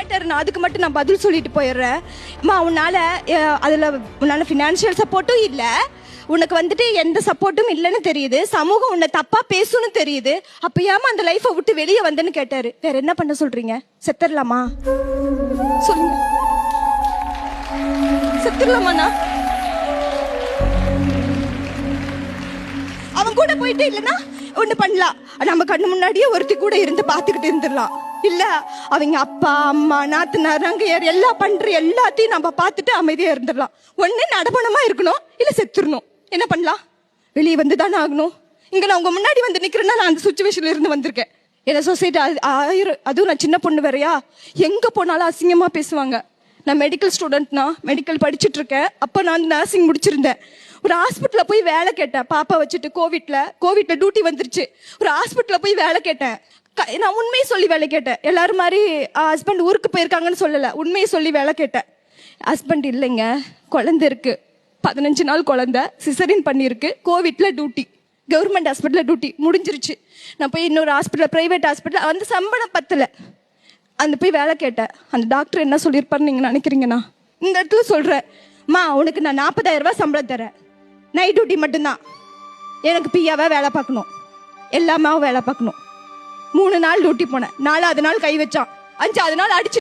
கேட்டாரு, நான் அதுக்கு மட்டும் நான் பதில் சொல்லிட்டு போயிடுறேன். அம்மா உன்னால ஃபினான்ஷியல் சப்போர்ட்டும் இல்ல, உனக்கு வந்துட்டு எந்த சப்போர்ட்டும் இல்லைன்னு தெரியுது, சமூகம் உன்னை தப்பா பேசுன்னு தெரியுது, அப்ப ஏமா அந்த லைஃபை விட்டு வெளியே வந்தேன்னு கேட்டாரு. வேற என்ன பண்ண சொல்றீங்க? செத்துடலாமா சொல்லுங்க, செத்துடலாமாண்ணா? அவன் கூட போயிட்டு இல்லைன்னா ஒண்ணு பண்ணலாம், நம்ம கண்ணு முன்னாடியே ஒருத்தி கூட இருந்து பாத்துக்கிட்டு இருந்துடலாம். இல்ல அவங்க அப்பா அம்மா நாத்தனார் நங்கையார் எல்லாம் பண்ற எல்லாத்தையும் நம்ம பார்த்துட்டு அமைதியா இருந்துடலாம். ஒண்ணு நடப்பணமா இருக்கணும், இல்ல செத்துடணும். என்ன பண்ணலாம்? வெளியே வந்து தானே ஆகணும். இங்க நான் உங்க முன்னாடி வந்து நிக்கிறேன்னா நான் அந்த சுச்சுவேஷன்ல இருந்து வந்திருக்கேன். என்ன சொசைட்டி அதுவும் நான் சின்ன பொண்ணு வேறையா, எங்க போனாலும் அசிங்கமா பேசுவாங்க. நான் மெடிக்கல் ஸ்டூடெண்ட்னா, மெடிக்கல் படிச்சுட்டு இருக்கேன். அப்ப நான் நர்சிங் முடிச்சிருந்தேன். ஒரு ஹாஸ்பிட்டல்ல போய் வேலை கேட்டேன், பாப்பா வச்சுட்டு. கோவிட்ல டியூட்டி வந்துருச்சு. ஒரு ஹாஸ்பிட்டல்ல போய் வேலை கேட்டேன். நான் உண்மையை சொல்லி வேலை கேட்டேன். எல்லாரும் மாதிரி ஹஸ்பண்ட் ஊருக்கு போயிருக்காங்கன்னு சொல்லல, உண்மையை சொல்லி வேலை கேட்டேன். ஹஸ்பண்ட் இல்லைங்க, குழந்தை இருக்கு, 15 நாள் குழந்தை, சிசரின் பண்ணிருக்கு, கோவிட்ல டியூட்டி, கவர்மெண்ட் ஹாஸ்பிட்டல்ல டியூட்டி முடிஞ்சிருச்சு. நான் போய் இன்னொரு ஹாஸ்பிட்டல், பிரைவேட் ஹாஸ்பிட்டல், வந்து சம்பளம் பத்தல, அந்த போய் வேலை கேட்டேன். அந்த டாக்டர் என்ன சொல்லியிருப்பாருன்னு நீங்க நினைக்கிறீங்கன்னா? இந்த இடத்துல சொல்றேன், மா உனக்கு நான் 40,000 ரூபாய் சம்பளம் தரேன், நைட் டியூட்டி மட்டும்தான், எனக்கு பியாவா வேலை பார்க்கணும், எல்லாமே வேலை பார்க்கணும். 3 நாள் டியூட்டி போனேன், 4வது நாள் கை வச்சான், 5வது நாள் அடிச்சு